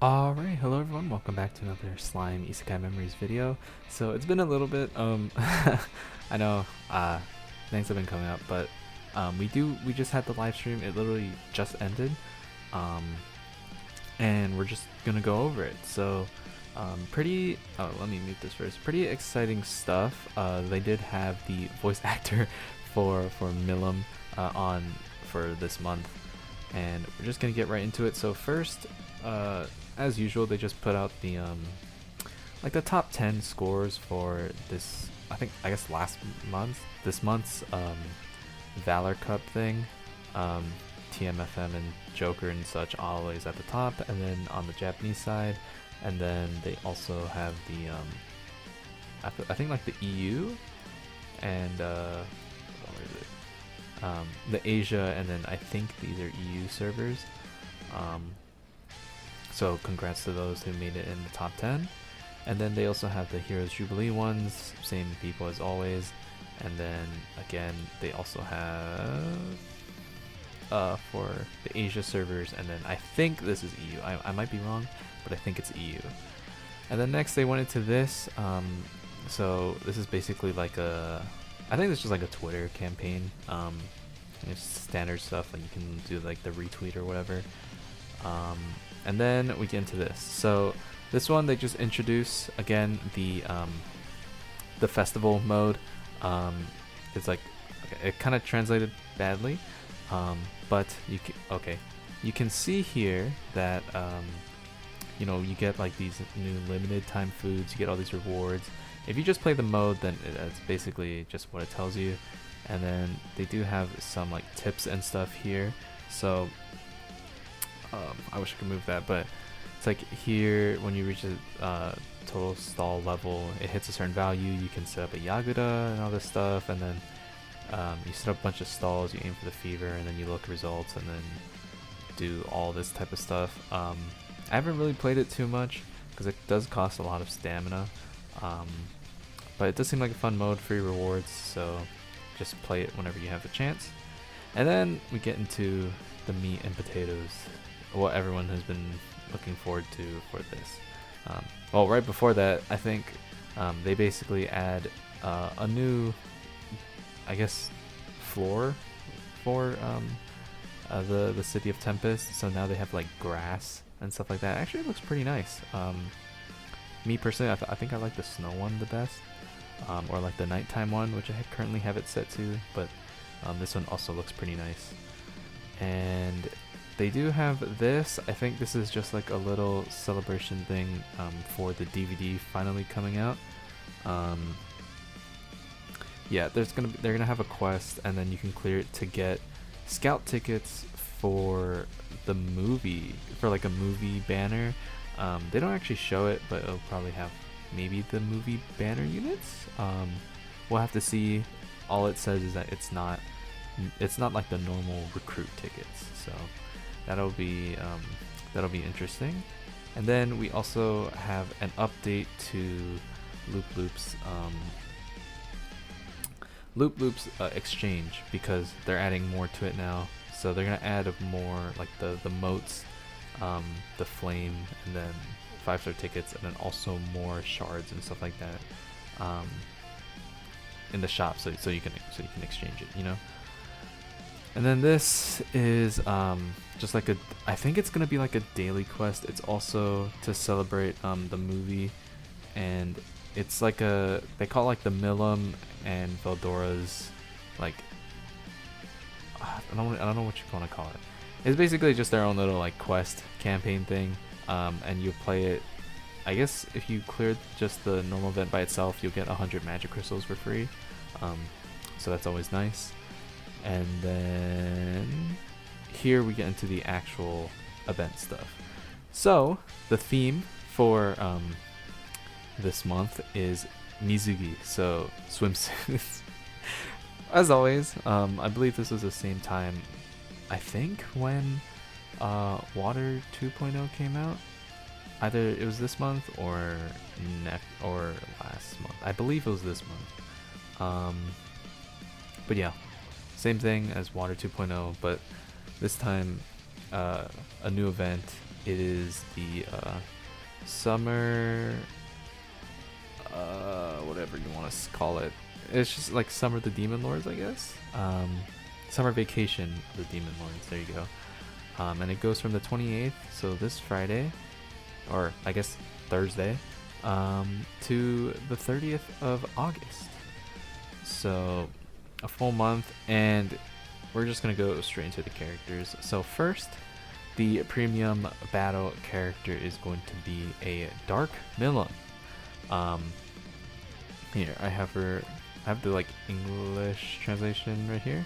Alright, hello everyone, welcome back to another Slime Isekai Memories video. So it's been a little bit, I know, things have been coming up, but we just had the live stream. It literally just ended, um, and we're just gonna go over it. So, let me mute this first. Pretty exciting stuff. They did have the voice actor for Milim on for this month, and we're just gonna get right into it. So first, as usual, they just put out the like the top 10 scores for this. I guess this month's Valor Cup thing. TMFM and Joker and such always at the top, and then on the Japanese side, and then they also have the I think like the EU and where is it? The Asia, and then I think these are EU servers. So congrats to those who made it in the top 10. And then they also have the Heroes Jubilee ones, same people as always. And then again, they also have for the Asia servers, and then I think this is EU. I might be wrong, but I think it's EU. And then next they went into this. So this is basically like I think this is like a Twitter campaign. It's standard stuff, like you can do like the retweet or whatever. And then we get into this. So this one, they just introduce again the festival mode. It's like, okay, it kind of translated badly, but you can see here that you know, you get like these new limited time foods. You get all these rewards. If you just play the mode, then it's basically just what it tells you. And then they do have some like tips and stuff here. So I wish I could move that, but it's like here when you reach a total stall level, it hits a certain value, you can set up a Yaguda and all this stuff, and then you set up a bunch of stalls, you aim for the fever, and then you look results, and then do all this type of stuff. I haven't really played it too much because it does cost a lot of stamina, but it does seem like a fun mode, free rewards, so just play it whenever you have the chance. And then we get into the meat and potatoes, what everyone has been looking forward to for this. Well, right before that, I think they basically add a new, I guess, floor for the city of Tempest. So now they have like grass and stuff like that. Actually, it looks pretty nice. Me personally, I think I like the snow one the best, or like the nighttime one, which I currently have it set to. But this one also looks pretty nice. And they do have this. I think this is just like a little celebration thing for the DVD finally coming out. Yeah, they're gonna have a quest, and then you can clear it to get scout tickets for the movie, for like a movie banner. They don't actually show it, but it'll probably have maybe the movie banner units. We'll have to see. All it says is that it's not like the normal recruit tickets, so that'll be interesting. And then we also have an update to Loop Loop's exchange, because they're adding more to it now. So they're gonna add more like the moats, the flame, and then 5-star tickets, and then also more shards and stuff like that in the shop, so you can exchange it, you know. And then this is just like I think it's gonna be like a daily quest. It's also to celebrate the movie, and it's like they call it like the Milim and Veldora's, like I don't know what you want to call it. It's basically just their own little like quest campaign thing, and you play it. I guess if you cleared just the normal event by itself, you'll get 100 magic crystals for free. So that's always nice. And then here we get into the actual event stuff. So the theme for this month is Mizugi, so swimsuits. As always, I believe this was the same time, I think, when Water 2.0 came out. Either it was this month or last month. I believe it was this month. But yeah, same thing as Water 2.0, but this time a new event It is the summer, whatever you want to call it. It's just like Summer of the Demon Lords, I guess. Summer Vacation of the Demon Lords. There you go. And it goes from the 28th, so this Friday, or I guess Thursday, to the 30th of August. So a full month, and we're just gonna go straight into the characters. So first, the premium battle character is going to be a Dark Milim. Here I have her. I have the like English translation right here.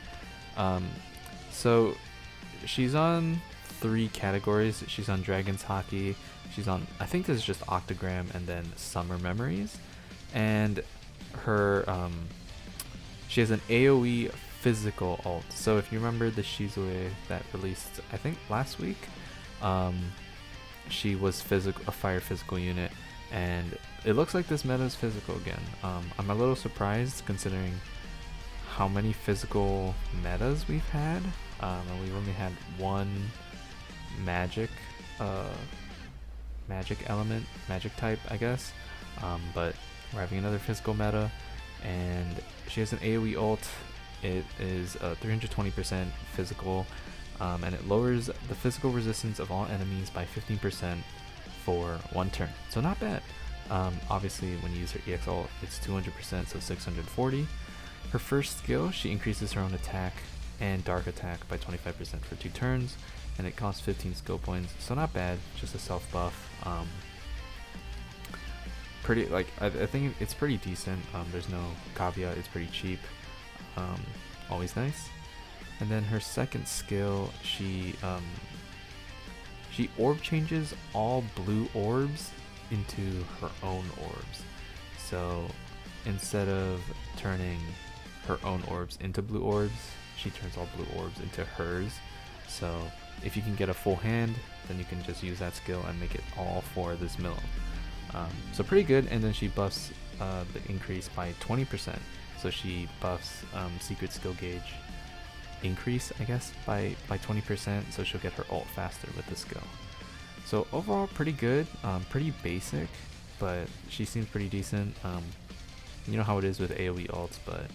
So she's on 3 categories. She's on Dragon's Hockey. She's on, I think this is just Octogram, and then Summer Memories. And her, she has an AoE physical ult. So if you remember the Shizue that released, I think last week, she was a fire physical unit, and it looks like this meta is physical again. I'm a little surprised considering how many physical metas we've had, and we've only had one magic element, magic type, I guess, but we're having another physical meta, and she has an AoE ult. It is 320% physical, and it lowers the physical resistance of all enemies by 15% for 1 turn, so not bad. Obviously when you use her EX ult, it's 200%, so 640. Her first skill, she increases her own attack and dark attack by 25% for 2 turns, and it costs 15 skill points, so not bad, just a self buff. Pretty, like, I think it's pretty decent. There's no caveat, it's pretty cheap. Always nice. And then her second skill, she orb changes all blue orbs into her own orbs. So instead of turning her own orbs into blue orbs, she turns all blue orbs into hers. So if you can get a full hand, then you can just use that skill and make it all for this Milim. So pretty good. And then she buffs the increase by 20%. So she buffs secret skill gauge increase, I guess, by 20%. So she'll get her ult faster with the skill. So overall, pretty good. Pretty basic, but she seems pretty decent. You know how it is with AoE ults, but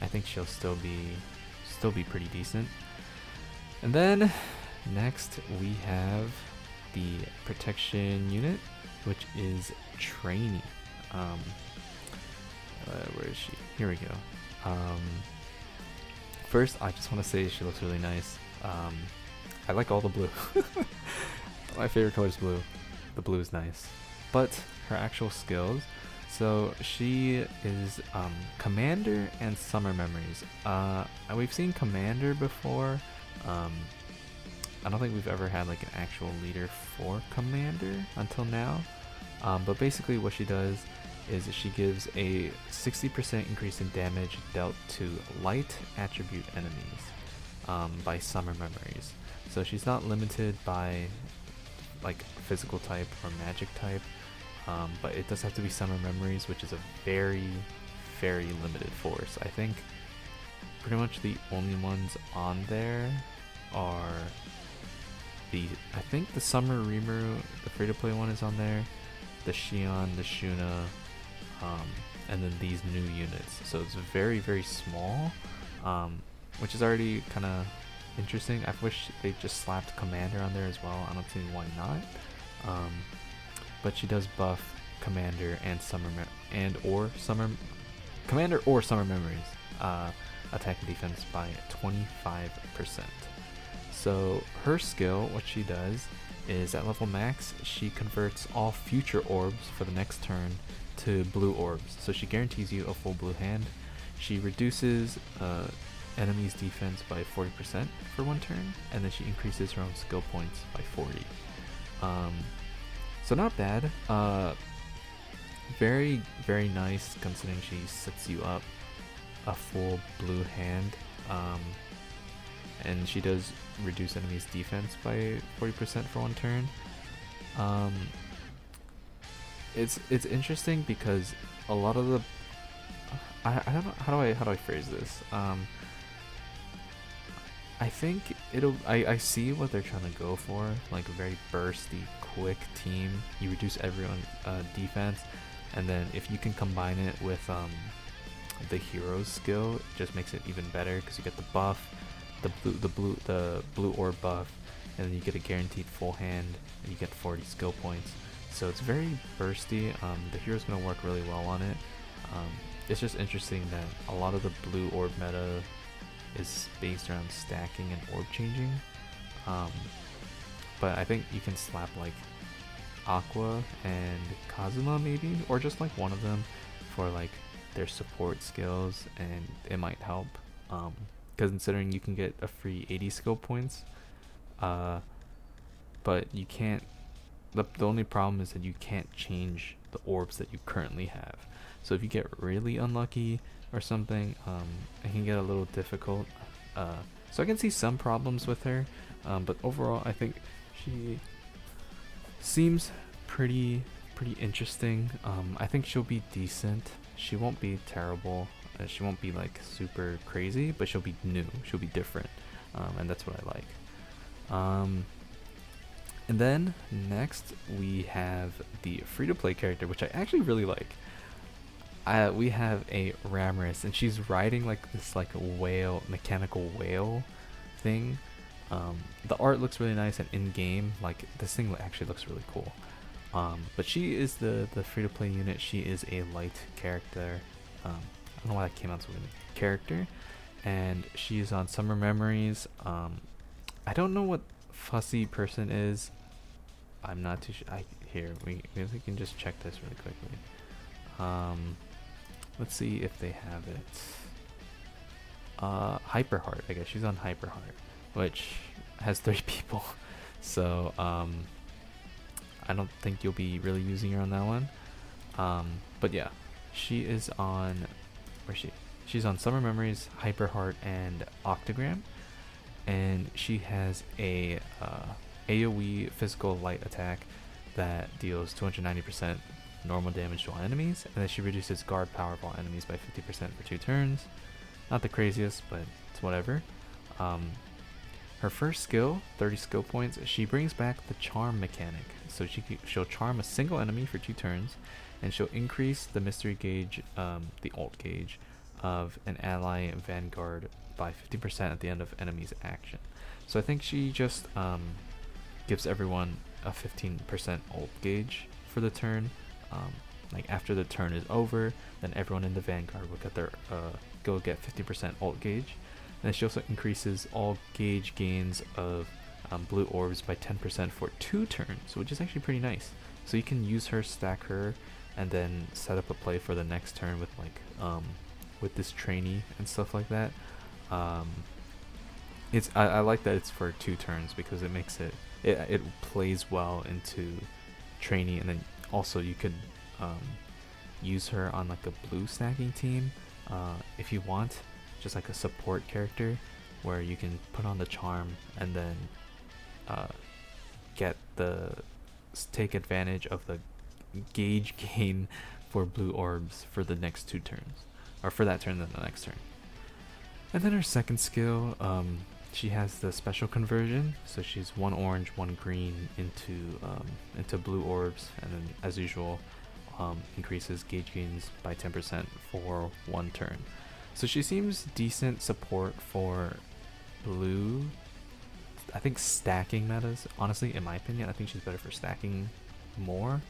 I think she'll still be pretty decent. And then next we have the protection unit, which is Trainee. Where is she? Here we go. First, I just want to say she looks really nice. I like all the blue. My favorite color is blue. The blue is nice. But her actual skills, so she is Commander and Summer Memories. We've seen Commander before. I don't think we've ever had like an actual leader for Commander until now. But basically what she does is she gives a 60% increase in damage dealt to light attribute enemies by Summer Memories. So she's not limited by like physical type or magic type, but it does have to be Summer Memories, which is a very, very limited force. I think pretty much the only ones on there are I think the Summer Rimuru, the free-to-play one, is on there, the Shion, the Shuna, and then these new units. So it's very, very small, which is already kind of interesting. I wish they just slapped Commander on there as well. I don't see why not. But she does buff Commander and Commander or Summer Memories attack and defense by 25%. So her skill, what she does is at level max, she converts all future orbs for the next turn to blue orbs. So she guarantees you a full blue hand. She reduces enemies defense by 40% for 1 turn, and then she increases her own skill points by 40. So not bad. Very, very nice considering she sets you up a full blue hand. And she does reduce enemies defense by 40% for 1 turn. It's interesting because a lot of the I don't know how do I phrase this. I think I see what they're trying to go for, like a very bursty, quick team. You reduce everyone defense, and then if you can combine it with the hero's skill, it just makes it even better because you get the buff, the blue orb buff, and then you get a guaranteed full hand, and you get 40 skill points. So it's very bursty. The hero's gonna work really well on it. It's just interesting that a lot of the blue orb meta is based around stacking and orb changing. But I think you can slap like Aqua and Kazuma maybe, or just like one of them for like their support skills, and it might help. Because considering you can get a free 80 skill points, but you can't. The only problem is that you can't change the orbs that you currently have. So if you get really unlucky or something, it can get a little difficult. So I can see some problems with her, but overall I think she seems pretty interesting. I think she'll be decent. She won't be terrible. She won't be like super crazy, but she'll be new. She'll be different, and that's what I like. And then next we have the free-to-play character, which I actually really like. We have a Ramaris, and she's riding like this like whale, mechanical whale thing. The art looks really nice, and in game, like this thing actually looks really cool. But she is the free-to-play unit. She is a light character. I don't know why that came out so weird. Character, and she is on Summer Memories. I don't know what fussy person is. I'm not too sure. We can just check this really quickly. Let's see if they have it. Hyperheart, I guess she's on Hyperheart, which has 30 people. So I don't think you'll be really using her on that one. But yeah, she is on. Where's she? She's on Summer Memories, Hyperheart, and Octagram, and she has a AoE physical light attack that deals 290% normal damage to all enemies, and then she reduces guard power of all enemies by 50% for 2 turns. Not the craziest, but it's whatever. Her first skill, 30 skill points, she brings back the charm mechanic. So she'll charm a single enemy for 2 turns, and she'll increase the mystery gauge, the ult gauge, of an ally vanguard by 50% at the end of enemy's action. So I think she just gives everyone a 15% ult gauge for the turn. Like after the turn is over, then everyone in the vanguard will get their go get 50% ult gauge. And then she also increases all gauge gains of blue orbs by 10% for 2 turns, which is actually pretty nice. So you can use her, stack her, and then set up a play for the next turn with like with this trainee and stuff like that. I like that it's for 2 turns because it makes it plays well into trainee, and then also you could use her on like a blue stacking team if you want, just like a support character where you can put on the charm and then take advantage of the gauge gain for blue orbs for the next 2 turns, or for that turn and the next turn. And then her second skill, she has the special conversion, so she's 1 orange, 1 green into blue orbs, and then as usual increases gauge gains by 10% for 1 turn. So she seems decent support for blue. I think stacking metas, honestly, in my opinion, I think she's better for stacking more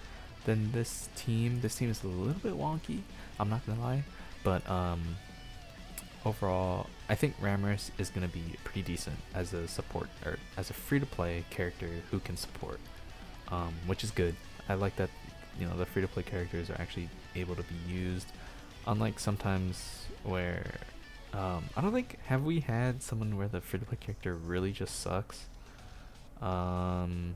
than this team. This team is a little bit wonky, I'm not gonna lie, but overall I think Ramaris is gonna be pretty decent as a support, or as a free-to-play character who can support, which is good. I like that, you know, the free-to-play characters are actually able to be used, unlike sometimes where I don't think, have we had someone where the free-to-play character really just sucks? I'm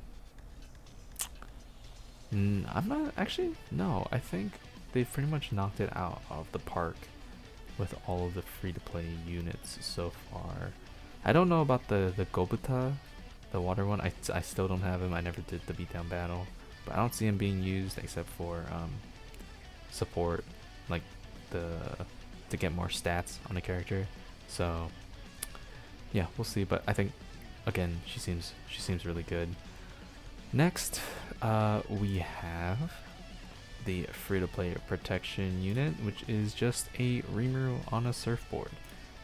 not actually, no, I think they've pretty much knocked it out of the park with all of the free-to-play units so far. I don't know about the Gobuta, the water one. I still don't have him. I never did the beatdown battle, but I don't see him being used except for support, like to get more stats on a character. So yeah, we'll see. But I think again, she seems really good. Next, we have the free-to-play protection unit, which is just a Remo on a surfboard,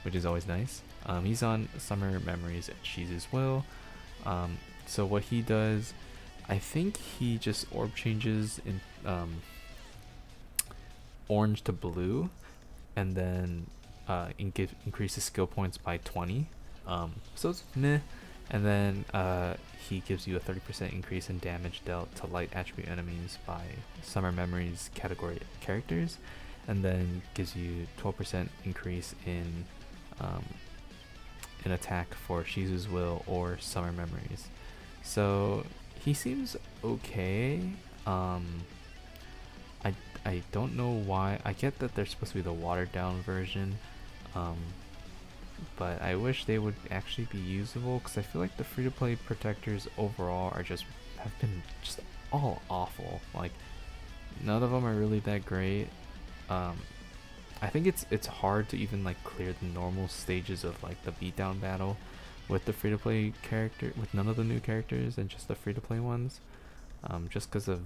which is always nice. He's on Summer Memories and Cheese's Will. So what he does, I think he just orb changes in orange to blue, and then increases skill points by 20. So it's meh. And then he gives you a 30% increase in damage dealt to light attribute enemies by Summer Memories category characters, and then gives you 12% increase in an attack for Shizu's Will or Summer Memories. So he seems okay. I don't know why. I get that they're supposed to be the watered down version, but I wish they would actually be usable, because I feel like the free-to-play protectors overall have been just all awful. Like, none of them are really that great. I think it's hard to even like clear the normal stages of like the beatdown battle with the free-to-play character, with none of the new characters and just the free-to-play ones, just because of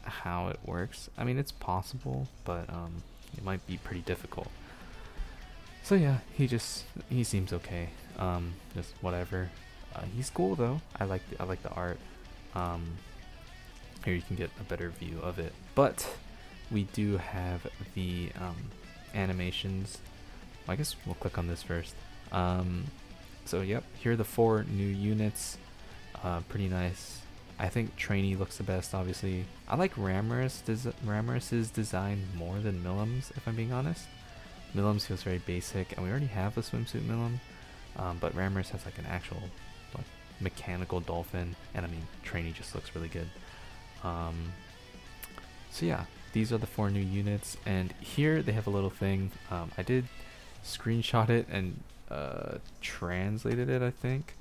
how it works. I mean, it's possible, but it might be pretty difficult. So yeah, he seems okay. Just whatever. He's cool though. I like the art. Here you can get a better view of it. But we do have the animations. Well, I guess we'll click on this first. So yep, here are the 4 new units. Pretty nice. I think Trainee looks the best, obviously. I like Ramaris's design more than Millam's, if I'm being honest. Millam's feels very basic, and we already have a swimsuit Millam, but Ramaris has like an actual like mechanical dolphin, and I mean Trainee just looks really good. So yeah, these are the 4 new units, and here they have a little thing. I did screenshot it and translated it, I think.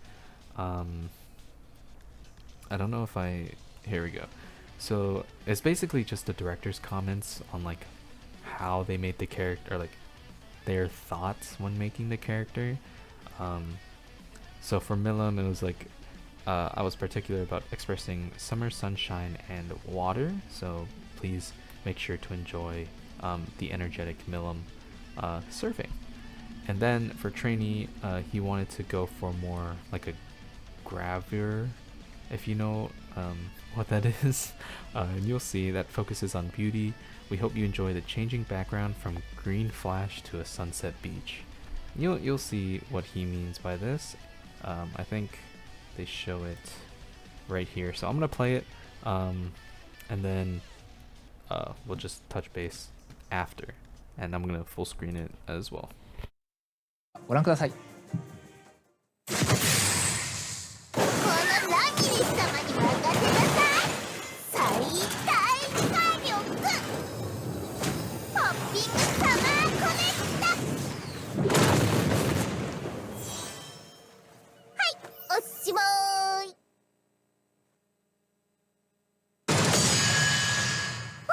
I don't know if here we go. So it's basically just the director's comments on like how they made the character, or like their thoughts when making the character. So for Millam, it was like I was particular about expressing summer sunshine and water, so please make sure to enjoy the energetic Millam surfing. And then for Trainee, he wanted to go for more like a gravure, if you know what that is. And you'll see that focuses on beauty. We hope you enjoy the changing background from green flash to a sunset beach. You'll see what he means by this. I think they show it right here, so I'm gonna play it, and then we'll just touch base after, and I'm gonna full screen it as well. ご覧ください。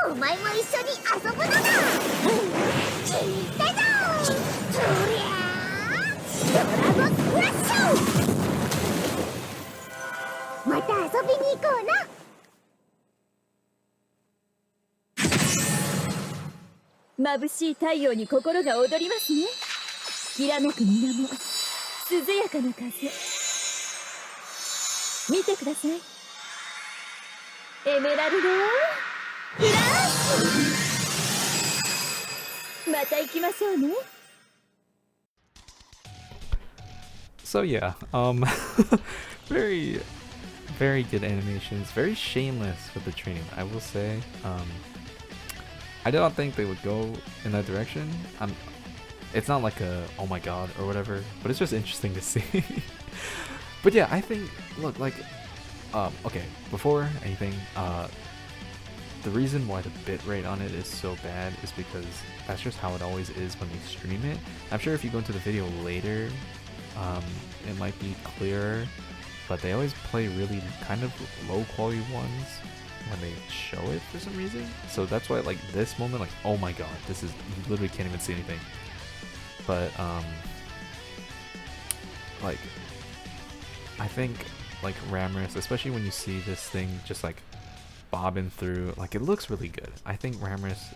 お前も一緒に遊ぶのだ。聞いたぞ。そりゃあドラゴンスプラッシュ。また遊びに行こうな。眩しい太陽に心が躍りますね。きらめく水面、涼やかな風。見てください。エメラルドフラッシュ。また行きましょうね。So yeah, very good animations, very shameless with the training, I will say. I don't think they would go in that direction. It's not like a oh my god or whatever, but it's just interesting to see. But yeah, I think, look, like, okay, before anything, the reason why the bitrate on it is so bad is because that's just how it always is when they stream it. I'm sure if you go into the video later, it might be clearer, but they always play really kind of low quality ones when they show it for some reason. So that's why, like, this moment, like, oh my god, this is, you literally can't even see anything. But like I think like Ramaris, especially when you see this thing just like bobbing through, like it looks really good. I think Ramaris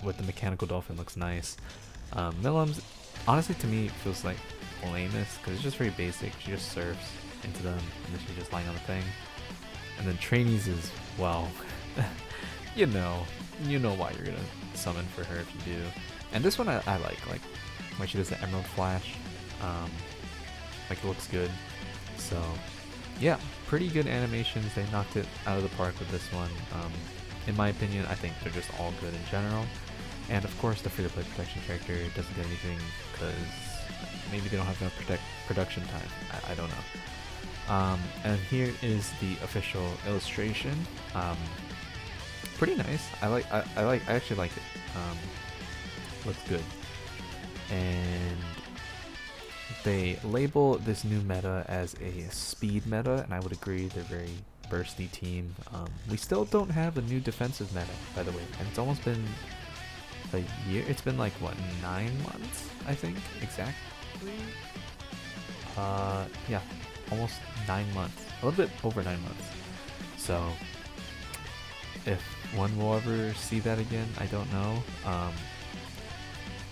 with the mechanical dolphin looks nice. Millam's honestly to me feels like lamest because it's just very basic. She just surfs into them and then she's just lying on the thing. And then Trainees is, well, you know why you're gonna summon for her if you do. And this one I like when she does the Emerald Flash. Like it looks good. So yeah, pretty good animations. They knocked it out of the park with this one. In my opinion, I think they're just all good in general. And of course, the free-to-play protection character doesn't get anything because maybe they don't have enough production time. I don't know. And here is the official illustration. Pretty nice. I actually like it. Looks good. And they label this new meta as a speed meta, and I would agree. They're very bursty team. We still don't have a new defensive meta, by the way, and it's almost been a year. It's been like what, 9 months, I think, exactly. Yeah, almost 9 months, a little bit over 9 months. So if one will ever see that again, I don't know.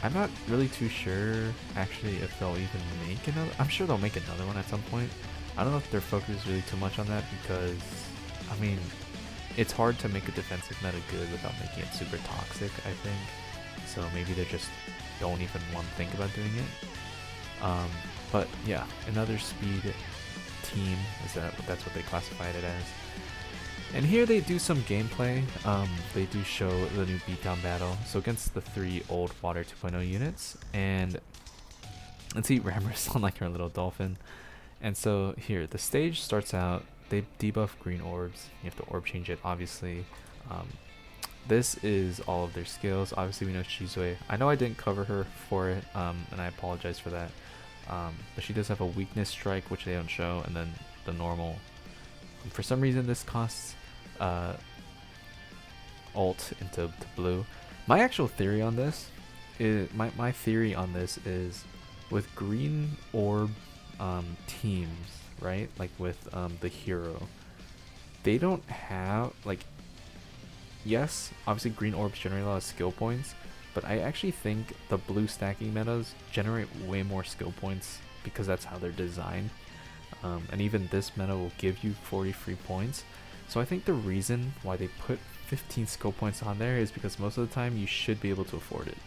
I'm not really too sure actually if they'll even make another. I'm sure they'll make another one at some point. I don't know if their focus is really too much on that because, I mean, it's hard to make a defensive meta good without making it super toxic, I think. So maybe they just don't even want to think about doing it. But yeah, another speed team, that's what they classified it as. And here they do some gameplay. They do show the new beatdown battle. So against the 3 old Water 2.0 units. And let's see Ramaris on like her little dolphin. And so here, the stage starts out, they debuff green orbs. You have to orb change it, obviously. This is all of their skills. Obviously we know Shizue. I know I didn't cover her for it, and I apologize for that. But she does have a weakness strike, which they don't show, and then the normal. For some reason this costs ult into blue. My actual theory on this is my theory on this is with green orb teams, right? Like with the hero, they don't have like, yes, obviously green orbs generate a lot of skill points, but I actually think the blue stacking metas generate way more skill points because that's how they're designed. And even this meta will give you 40 free points. So I think the reason why they put 15 skill points on there is because most of the time you should be able to afford it.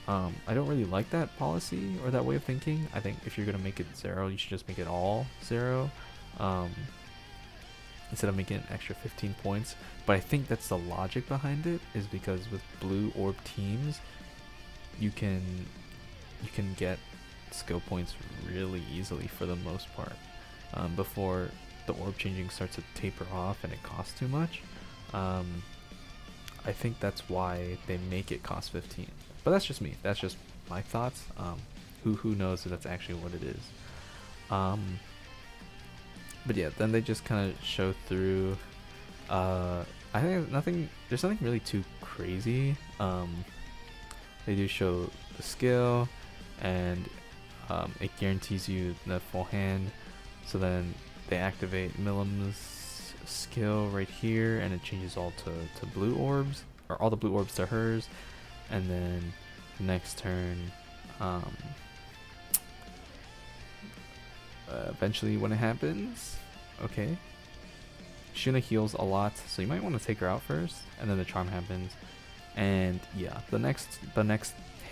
I don't really like that policy or that way of thinking. I think if you're going to make it 0, you should just make it all 0. Instead of making an extra 15 points. But I think that's the logic behind it, is because with blue orb teams, you can get skill points really easily for the most part. Before the orb changing starts to taper off and it costs too much. I think that's why they make it cost 15. But that's just me. That's just my thoughts. Who knows if that's actually what it is. But yeah, then they just kind of show through. I think there's nothing really too crazy. They do show the skill, and it guarantees you the full hand. So then they activate Millam's skill right here, and it changes all to blue orbs, or all the blue orbs to hers. And then the next turn, eventually when it happens, okay, Shuna heals a lot, so you might want to take her out first, and then the charm happens. And yeah, the next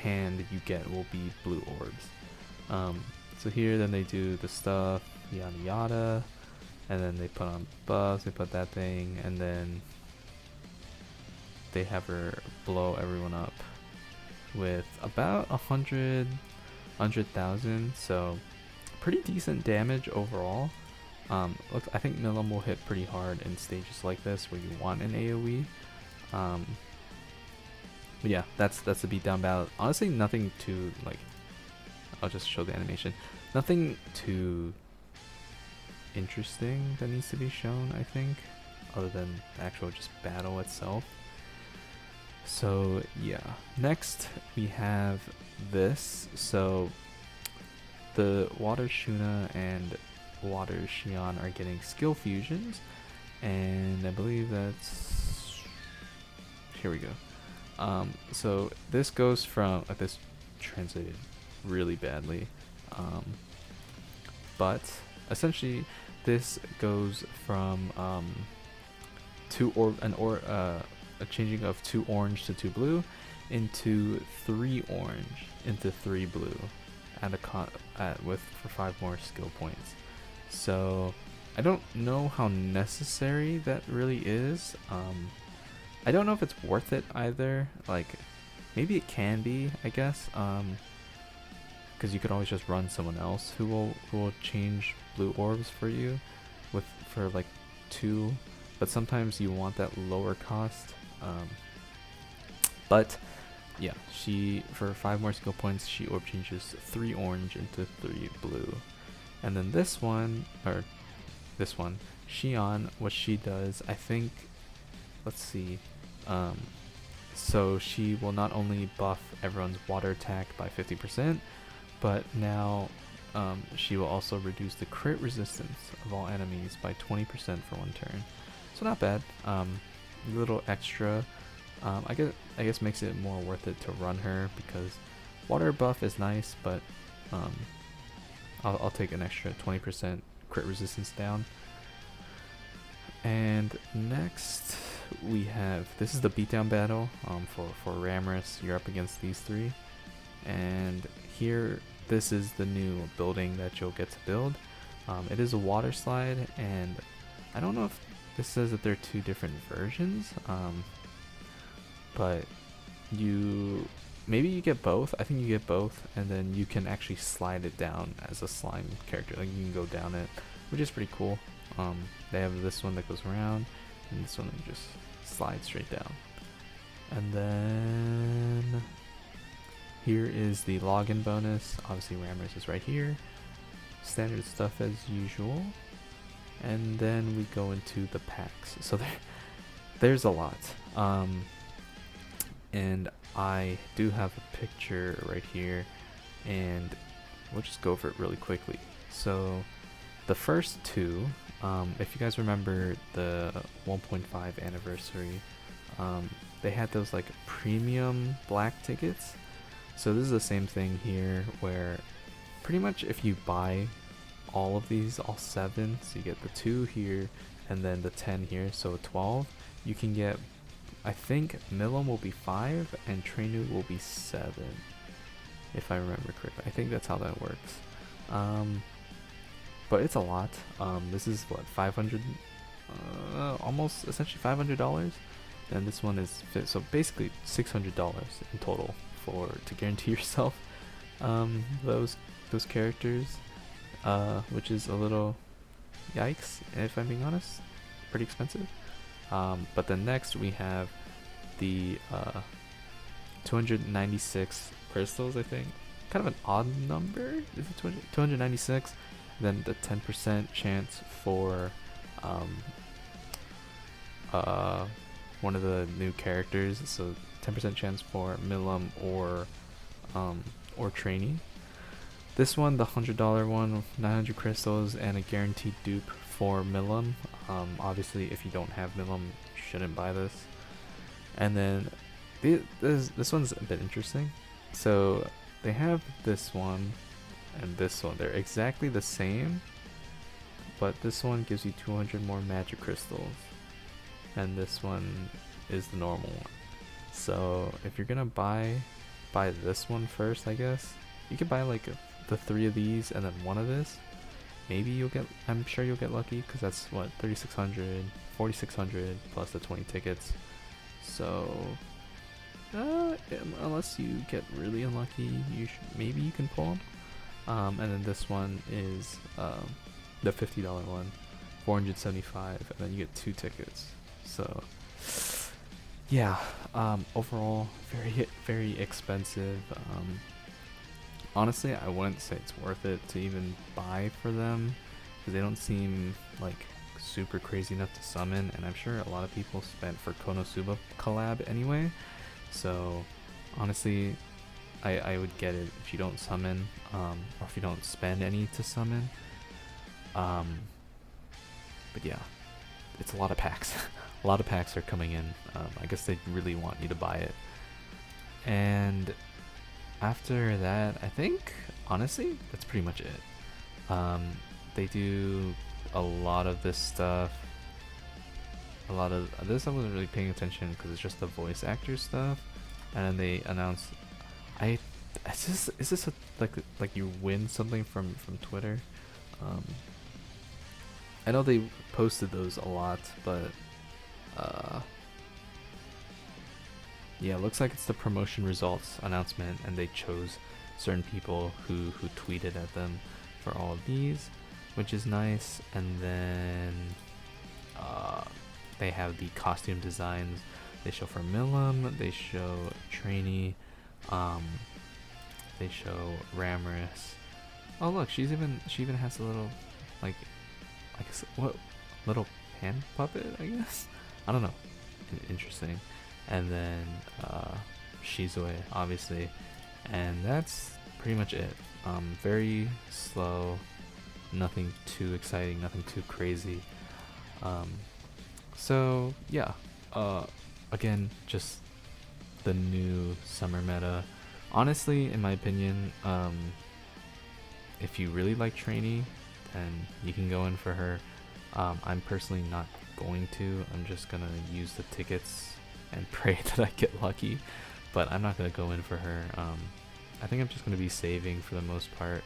hand you get will be blue orbs. So here then they do the stuff, yada yada, and then they put on buffs, they put that thing, and then they have her blow everyone up with about 100,000, so pretty decent damage overall. Look, I think Millam will hit pretty hard in stages like this where you want an AoE. But yeah, that's the beatdown battle. Honestly, nothing too, like, I'll just show the animation. Nothing too interesting that needs to be shown, I think, other than the actual just battle itself. So yeah, next we have this. So the Water Shuna and Water Shion are getting skill fusions, and I believe that's, here we go. So this goes from, this translated really badly, but essentially this goes from a changing of 2 orange to 2 blue into 3 orange into 3 blue for 5 more skill points. So I don't know how necessary that really is. I don't know if it's worth it either. Like, maybe it can be, I guess, because you could always just run someone else who will change blue orbs for you for like 2, but sometimes you want that lower cost. But yeah, for 5 more skill points, she orb changes 3 orange into 3 blue. And then this one, Shion, what she does, I think, let's see, so she will not only buff everyone's water attack by 50%, but now she will also reduce the crit resistance of all enemies by 20% for 1 turn. So not bad. A little extra. I guess makes it more worth it to run her, because water buff is nice, but I'll take an extra 20% crit resistance down. And next we have, this is the beatdown battle for Ramaris. You're up against these 3, and here this is the new building that you'll get to build. It is a water slide, and I don't know if this says that they're 2 different versions, but maybe you get both. I think you get both, and then you can actually slide it down as a slime character. Like, you can go down it, which is pretty cool. They have this one that goes around, and this one that just slides straight down. And then here is the login bonus. Obviously Ramaris is right here. Standard stuff as usual. And then we go into the packs. So there's a lot. And I do have a picture right here, and we'll just go over it really quickly. So the first 2, if you guys remember the 1.5 anniversary, they had those like premium black tickets. So this is the same thing here, where pretty much if you buy all of these, all 7, so you get the 2 here and then the 10 here, so 12, you can get, I think Milim will be 5 and Trainu will be 7, if I remember correctly. I think that's how that works. But it's a lot. This is what, 500, almost essentially $500, and this one is so basically $600 in total to guarantee yourself those characters, which is a little yikes, if I'm being honest. Pretty expensive. But then next we have the 296 crystals, I think. Kind of an odd number. Is it 296? Then the 10% chance for one of the new characters. So 10% chance for Milim or Trainee. This one, the $100 one, 900 crystals and a guaranteed dupe for Milim. Obviously, if you don't have Milim, you shouldn't buy this. And then this one's a bit interesting. So they have this one and this one. They're exactly the same, but this one gives you 200 more magic crystals, and this one is the normal one. So if you're gonna buy this one first, I guess you could buy like the 3 of these and then 1 of this. Maybe you'll get, I'm sure you'll get lucky, because that's what, 3,600, 4,600 plus the 20 tickets. So unless you get really unlucky, maybe you can pull them. And then this one is the $50 one, 475, and then you get 2 tickets. So yeah, overall very expensive. Honestly, I wouldn't say it's worth it to even buy for them, because they don't seem like super crazy enough to summon, and I'm sure a lot of people spent for Konosuba collab anyway. So honestly, I would get it if you don't summon, or if you don't spend any to summon. But yeah, it's a lot of packs. A lot of packs are coming in. I guess they really want you to buy it. And after that, I think, honestly, that's pretty much it. They do a lot of this stuff. A lot of this I wasn't really paying attention because it's just the voice actor stuff. And then they announce, is this like you win something from Twitter? I know they posted those a lot, but yeah, it looks like it's the promotion results announcement, and they chose certain people who tweeted at them for all of these, which is nice. And then they have the costume designs. They show for Milam, they show Trainee, they show Ramaris. Oh look, she even has a little, like, I guess, what, little hand puppet, I guess? I don't know. Interesting. And then Shizue, obviously. And that's pretty much it. Very slow, nothing too exciting, nothing too crazy. So yeah, again, just the new summer meta. Honestly, in my opinion, if you really like Trainee, then you can go in for her. I'm personally not going to. I'm just gonna use the tickets and pray that I get lucky, but I'm not gonna go in for her. I think I'm just gonna be saving for the most part,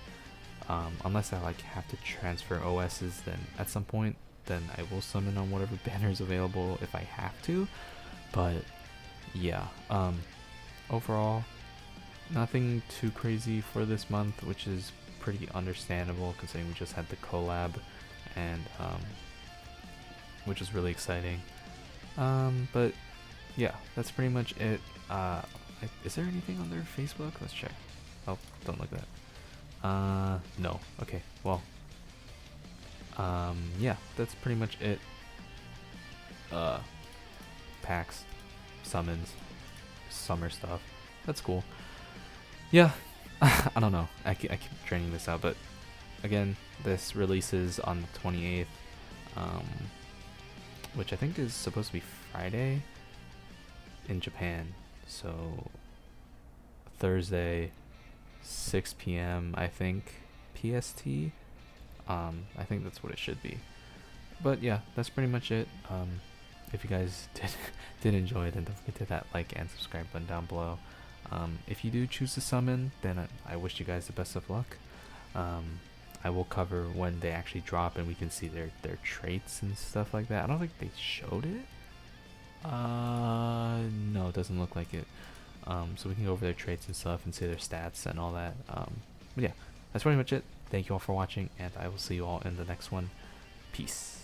unless I like have to transfer OSs. Then at some point, then I will summon on whatever banner is available if I have to. But yeah, overall, nothing too crazy for this month, which is pretty understandable considering we just had the collab, and which is really exciting. But yeah, that's pretty much it. Is there anything on their Facebook? Let's check. Oh, don't look at that. No. Okay, well, yeah, that's pretty much it. Packs, summons, summer stuff. That's cool. Yeah, I don't know. I keep draining this out, but again, this releases on the 28th, which I think is supposed to be Friday in Japan. So Thursday, 6 p.m. I think PST. I think that's what it should be. But yeah, that's pretty much it. If you guys did enjoy, then don't forget to hit that like and subscribe button down below. If you do choose to summon, then I wish you guys the best of luck. I will cover when they actually drop and we can see their traits and stuff like that. I don't think they showed it. No, it doesn't look like it. So we can go over their traits and stuff and see their stats and all that. But yeah, that's pretty much it. Thank you all for watching, and I will see you all in the next one. Peace.